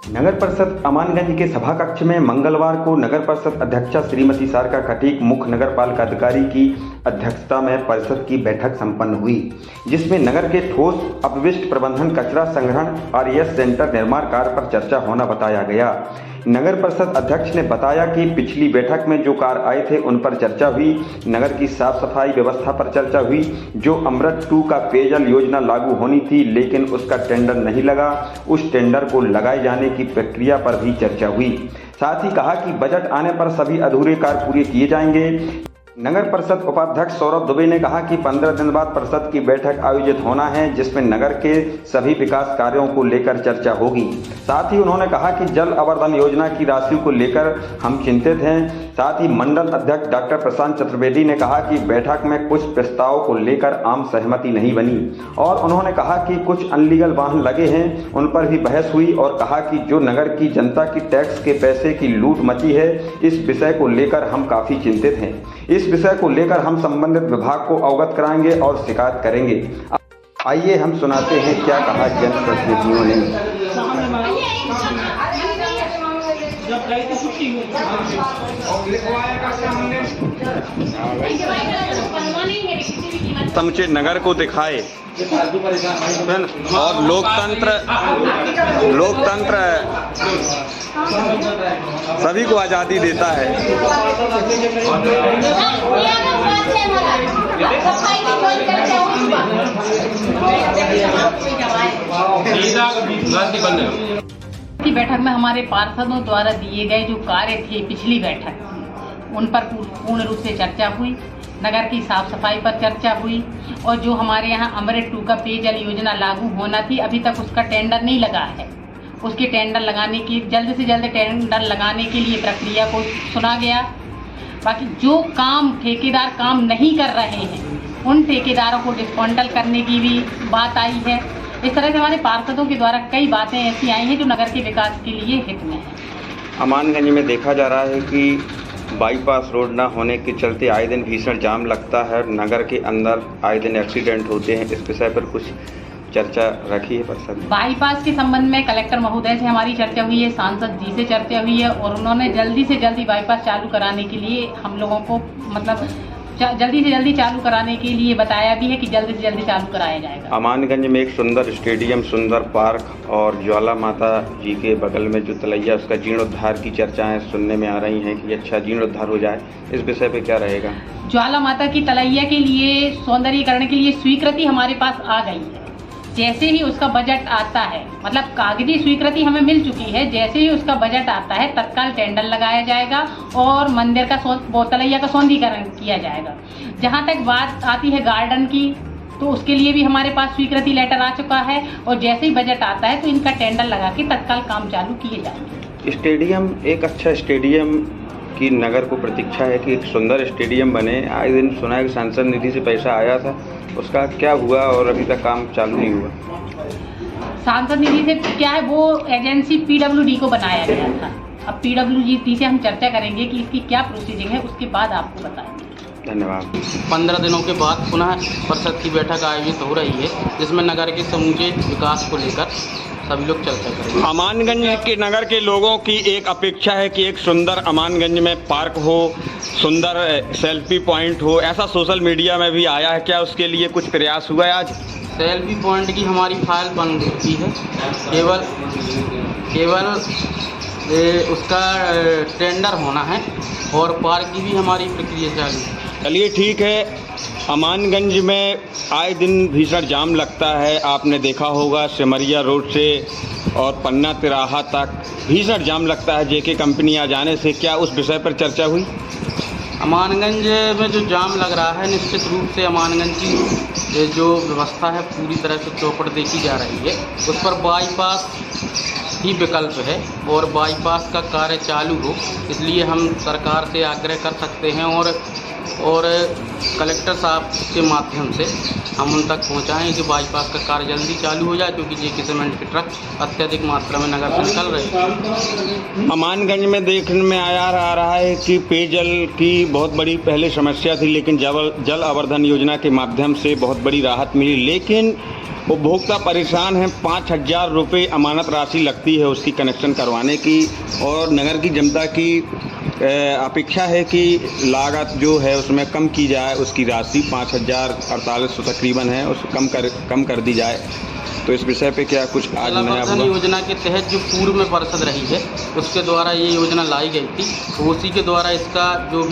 नगर परिषद अमानगंज के सभा कक्ष में मंगलवार को नगर परिषद अध्यक्षा श्रीमती सारिका खटीक मुख्य नगर पालिका अधिकारी की अध्यक्षता में परिषद की बैठक संपन्न हुई, जिसमें नगर के ठोस अपशिष्ट प्रबंधन, कचरा संग्रहण RES सेंटर निर्माण कार्य पर चर्चा होना बताया गया। नगर परिषद अध्यक्ष ने बताया कि पिछली बैठक में जो कार्य आए थे उन पर चर्चा हुई। नगर की साफ सफाई व्यवस्था पर चर्चा हुई। जो अमृत 2 का पेयजल योजना लागू होनी थी लेकिन उसका टेंडर नहीं लगा, उस टेंडर को लगाए जाने की प्रक्रिया पर भी चर्चा हुई। साथ ही कहा कि बजट आने पर सभी अधूरे कार्य पूरे किए जाएंगे। नगर परिषद उपाध्यक्ष सौरभ दुबे ने कहा कि 15 दिन बाद परिषद की बैठक आयोजित होना है, जिसमें नगर के सभी विकास कार्यों को लेकर चर्चा होगी। साथ ही उन्होंने कहा कि जल आवर्धन योजना की राशि को लेकर हम चिंतित हैं। साथ ही मंडल अध्यक्ष डॉक्टर प्रशांत चतुर्वेदी ने कहा कि बैठक में कुछ प्रस्तावों को लेकर आम सहमति नहीं बनी और उन्होंने कहा कि कुछ अनलीगल वाहन लगे हैं, उन पर भी बहस हुई और कहा कि जो नगर की जनता की टैक्स के पैसे की लूट मची है, इस विषय को लेकर हम काफ़ी चिंतित हैं। इस विषय को लेकर हम संबंधित विभाग को अवगत कराएंगे और शिकायत करेंगे। आइए हम सुनाते हैं क्या कहा जनप्रतिनिधियों ने। समूचे नगर को दिखाए और लोकतंत्र सभी को आज़ादी देता है। की बैठक में हमारे पार्षदों द्वारा दिए गए जो कार्य थे पिछली बैठक, उन पर पूर्ण रूप से चर्चा हुई। नगर की साफ सफाई पर चर्चा हुई और जो हमारे यहाँ अमृत 2 का पेयजल योजना लागू होना थी, अभी तक उसका टेंडर नहीं लगा है। उसके टेंडर लगाने की जल्द से जल्द टेंडर लगाने के लिए प्रक्रिया को सुना गया। बाकी जो काम ठेकेदार काम नहीं कर रहे हैं, उन ठेकेदारों को डिस्काउंटल करने की भी बात आई है। इस तरह से हमारे पार्षदों के द्वारा कई बातें ऐसी आई हैं जो नगर के विकास के लिए हित में है। अमानगंज में देखा जा रहा है कि बाईपास रोड न होने के चलते आए दिन भीषण जाम लगता है, नगर के अंदर आए दिन एक्सीडेंट होते हैं। इस विषय पर कुछ चर्चा रखी है परिषद? बाईपास के संबंध में कलेक्टर महोदय से हमारी चर्चा हुई है, सांसद जी से चर्चा हुई है और उन्होंने जल्दी से जल्दी बाईपास चालू कराने के लिए हम लोगों को जल्दी से जल्दी चालू कराने के लिए बताया भी है कि जल्दी से जल्दी चालू कराया जाएगा। अमानगंज में एक सुंदर स्टेडियम, सुंदर पार्क और ज्वाला माता जी के बगल में जो तलैया, उसका जीर्णोद्धार की चर्चाएं सुनने में आ रही हैं कि अच्छा जीर्णोद्धार हो जाए। इस विषय पे क्या रहेगा? ज्वाला माता की तलैया के लिए सौंदर्यीकरण के लिए स्वीकृति हमारे पास आ गई है। जैसे ही उसका बजट आता है, मतलब कागजी स्वीकृति हमें मिल चुकी है, जैसे ही उसका बजट आता है तत्काल टेंडर लगाया जाएगा और मंदिर का तलैया का सौंदर्यीकरण किया जाएगा। जहां तक बात आती है गार्डन की, तो उसके लिए भी हमारे पास स्वीकृति लेटर आ चुका है और जैसे ही बजट आता है तो इनका टेंडर लगा के तत्काल काम चालू किए जाएंगे। स्टेडियम, एक अच्छा स्टेडियम की नगर को प्रतीक्षा है कि एक सुंदर स्टेडियम बने। आए दिन सुना है कि सांसद निधि से पैसा आया था, उसका क्या हुआ और अभी तक काम चालू नहीं हुआ? सांसद निधि से क्या है, वो एजेंसी PWD को बनाया गया था। अब PWD से हम चर्चा करेंगे कि इसकी क्या प्रोसीजिंग है, उसके बाद आपको बताएंगे। धन्यवाद। 15 दिनों के बाद पुनः परिषद की बैठक आयोजित हो रही है, जिसमें नगर के समूचे विकास को लेकर सभी लोग चर्चा करेंगे। अमानगंज के नगर के लोगों की एक अपेक्षा है कि एक सुंदर अमानगंज में पार्क हो, सुंदर सेल्फी पॉइंट हो, ऐसा सोशल मीडिया में भी आया है। क्या उसके लिए कुछ प्रयास हुआ है? आज सेल्फी पॉइंट की हमारी फाइल बन चुकी है, केवल उसका टेंडर होना है और पार्क की भी हमारी प्रक्रिया चालू है। चलिए ठीक है। अमानगंज में आए दिन भीषण जाम लगता है, आपने देखा होगा सिमरिया रोड से और पन्ना तिराहा तक भीषण जाम लगता है जेके कंपनी आ जाने से। क्या उस विषय पर चर्चा हुई? अमानगंज में जो जाम लग रहा है, निश्चित रूप से अमानगंज की जो व्यवस्था है पूरी तरह से चौपट देखी जा रही है। उस पर बाईपास ही विकल्प है और बाईपास का कार्य चालू हो, इसलिए हम सरकार से आग्रह कर सकते हैं और और कलेक्टर साहब के माध्यम से हम उन तक पहुंचाएं कि बाईपास का कार्य जल्दी चालू हो जाए, क्योंकि ये सीमेंट के ट्रक अत्यधिक मात्रा में नगर से निकल रहे हैं। अमानगंज में देखने में आ रहा है कि पेयजल की बहुत बड़ी पहले समस्या थी, लेकिन जल आवर्धन योजना के माध्यम से बहुत बड़ी राहत मिली, लेकिन उपभोक्ता परेशान हैं। 5,000 रुपये अमानत राशि लगती है उसकी कनेक्शन करवाने की, और नगर की जनता की अपेक्षा है कि लागत जो है उसमें कम की जाए, उसकी राशि 5,048 तकरीबन है, उसको कम कर दी जाए। तो इस विषय पे क्या कुछ आज नया हुआ? योजना के तहत जो पूर्व में पार्षद रही है उसके द्वारा ये योजना लाई गई थी, तो उसी के द्वारा इसका जो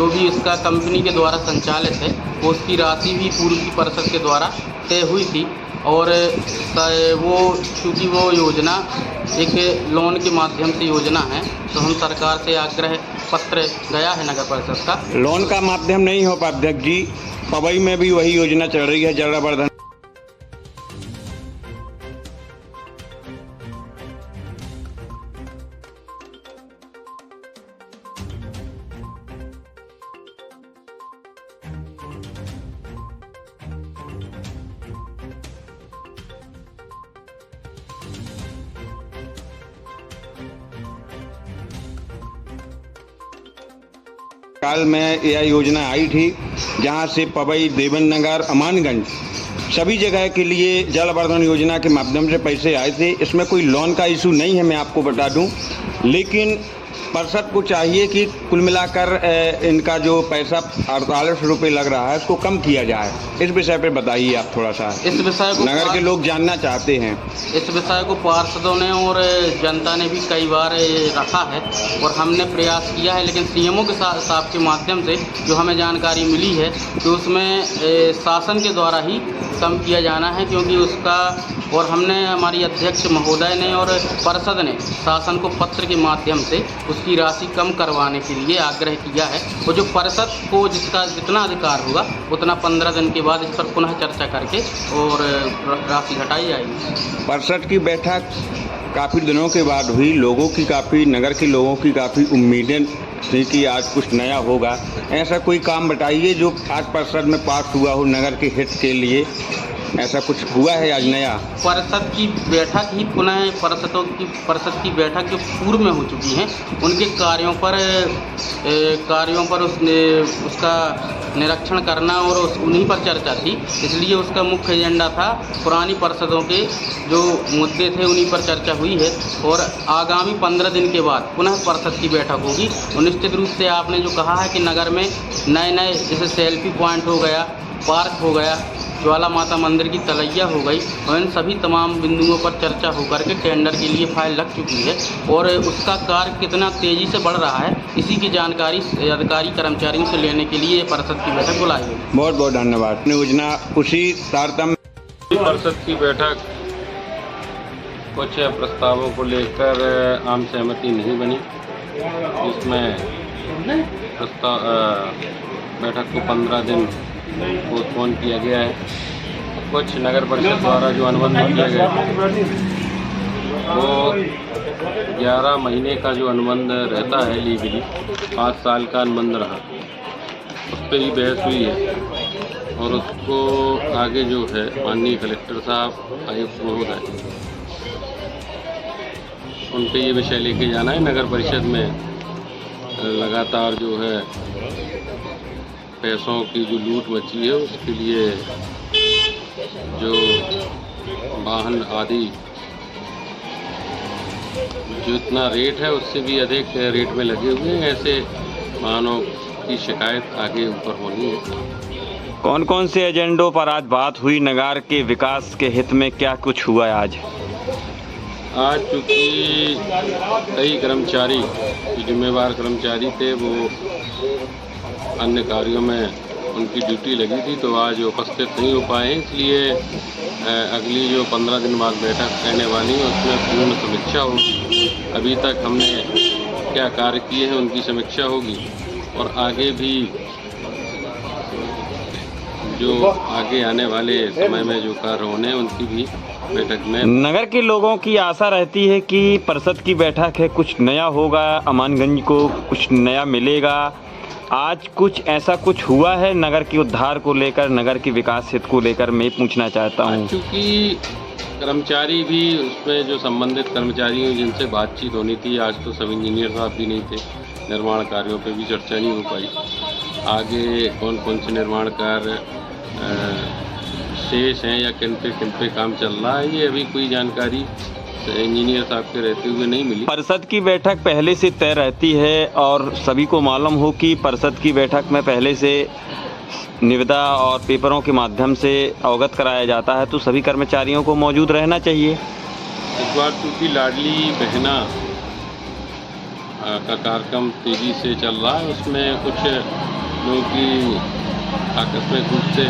भी इसका कंपनी के द्वारा संचालित है वो उसकी राशि भी पूर्व की पार्षद के द्वारा तय हुई थी। और वो चूँकि वो योजना एक लोन के माध्यम से योजना है, तो हम सरकार से आग्रह पत्र गया है नगर परिषद का। लोन का माध्यम नहीं हो पाता अध्यक्ष जी, पवई में भी वही योजना चल रही है, जल आवर्धन। काल में यह योजना आई थी, जहां से पवई, देवन नगर, अमानगंज सभी जगह के लिए जल आवर्धन योजना के माध्यम से पैसे आए थे। इसमें कोई लोन का इशू नहीं है, मैं आपको बता दूं, लेकिन पार्षद को चाहिए कि कुल मिलाकर इनका जो पैसा 48 रुपये लग रहा है उसको कम किया जाए। इस विषय पे बताइए आप थोड़ा सा। इस विषय को नगर के लोग जानना चाहते हैं। इस विषय को पार्षदों ने और जनता ने भी कई बार रखा है और हमने प्रयास किया है, लेकिन सीएमओ के साहब के माध्यम से जो हमें जानकारी मिली है कि उसमें शासन के द्वारा ही कम किया जाना है, क्योंकि उसका और हमने हमारी अध्यक्ष महोदय ने और पार्षद ने शासन को पत्र के माध्यम से उसकी राशि कम करवाने के लिए आग्रह किया है। और जो पार्षद को जिसका जितना अधिकार होगा उतना 15 दिन के बाद इस पर पुनः चर्चा करके और राशि घटाई जाएगी। पार्षद की बैठक काफ़ी दिनों के बाद हुई, नगर के लोगों की काफ़ी उम्मीदें थी कि आज कुछ नया होगा। ऐसा कोई काम बताइए जो आज पार्षद में पास हुआ हो नगर के हित के लिए, ऐसा कुछ हुआ है आज नया? पार्षद की बैठक ही पुनः पार्षद की बैठक जो पूर्व में हो चुकी हैं उनके कार्यों पर उसका निरीक्षण करना और उन्हीं पर चर्चा थी, इसलिए उसका मुख्य एजेंडा था पुरानी पार्षदों के जो मुद्दे थे उन्हीं पर चर्चा हुई है। और आगामी 15 दिन के बाद पुनः पार्षद की बैठक होगी। और निश्चित रूप से आपने जो कहा है कि नगर में नए जैसे सेल्फी पॉइंट हो गया, पार्क हो गया, ज्वाला माता मंदिर की तलैया हो गई, और इन सभी तमाम बिंदुओं पर चर्चा होकर के टेंडर के लिए फाइल लग चुकी है और उसका कार्य कितना तेज़ी से बढ़ रहा है इसी की जानकारी अधिकारी कर्मचारियों से लेने के लिए पार्षद की बैठक बुलाई है। बहुत बहुत धन्यवाद। योजना उसी तारतम्य पार्षद की बैठक कुछ प्रस्तावों को लेकर आम सहमति नहीं बनी, इसमें बैठक को 15 दिन पोस्टपोन किया गया है। कुछ नगर परिषद द्वारा जो अनुबंध किया गया वो 11 महीने का जो अनुबंध रहता है लीगली 5 साल का अनुबंध रहा, उस पर ही बहस हुई है और उसको आगे जो है माननीय कलेक्टर साहब, आयुक्त महोदय, उन पर ये विषय लेके जाना है। नगर परिषद में लगातार जो है पैसों की जो लूट मची है उसके लिए जो वाहन आदि जितना रेट है उससे भी अधिक रेट में लगे हुए हैं, ऐसे वाहनों की शिकायत आगे ऊपर होनी है। कौन कौन से एजेंडों पर आज बात हुई? नगर के विकास के हित में क्या कुछ हुआ आज चूँकि कई कर्मचारी जो जिम्मेवार कर्मचारी थे वो अन्य कार्यों में उनकी ड्यूटी लगी थी, तो आज उपस्थित नहीं हो पाए, इसलिए अगली जो 15 दिन बाद बैठक कहने वाली है उसमें पूर्ण समीक्षा होगी। अभी तक हमने क्या कार्य किए हैं उनकी समीक्षा होगी और आगे भी जो आगे आने वाले समय में जो कार्य होने हैं उनकी भी बैठक में। नगर के लोगों की आशा रहती है कि परिषद की बैठक है, कुछ नया होगा, अमानगंज को कुछ नया मिलेगा, आज कुछ ऐसा कुछ हुआ है नगर के उद्धार को लेकर, नगर की विकास हित को लेकर, मैं पूछना चाहता हूँ। क्योंकि कर्मचारी भी उसमें जो संबंधित कर्मचारी हैं जिनसे बातचीत होनी थी, आज तो सब इंजीनियर साहब भी नहीं थे, निर्माण कार्यों पे भी चर्चा नहीं हो पाई। आगे कौन कौन से निर्माण कार्य शेष हैं या किन पे काम चल रहा है, ये अभी कोई जानकारी इंजीनियर साहब के रहते हुए नहीं मिली। परिषद की बैठक पहले से तय रहती है और सभी को मालूम हो कि परिषद की बैठक में पहले से निविदा और पेपरों के माध्यम से अवगत कराया जाता है, तो सभी कर्मचारियों को मौजूद रहना चाहिए। इस बार चूँकि लाडली बहना का कार्यक्रम तेज़ी से चल रहा है, उसमें कुछ लोगों की आकस्मिक रूप से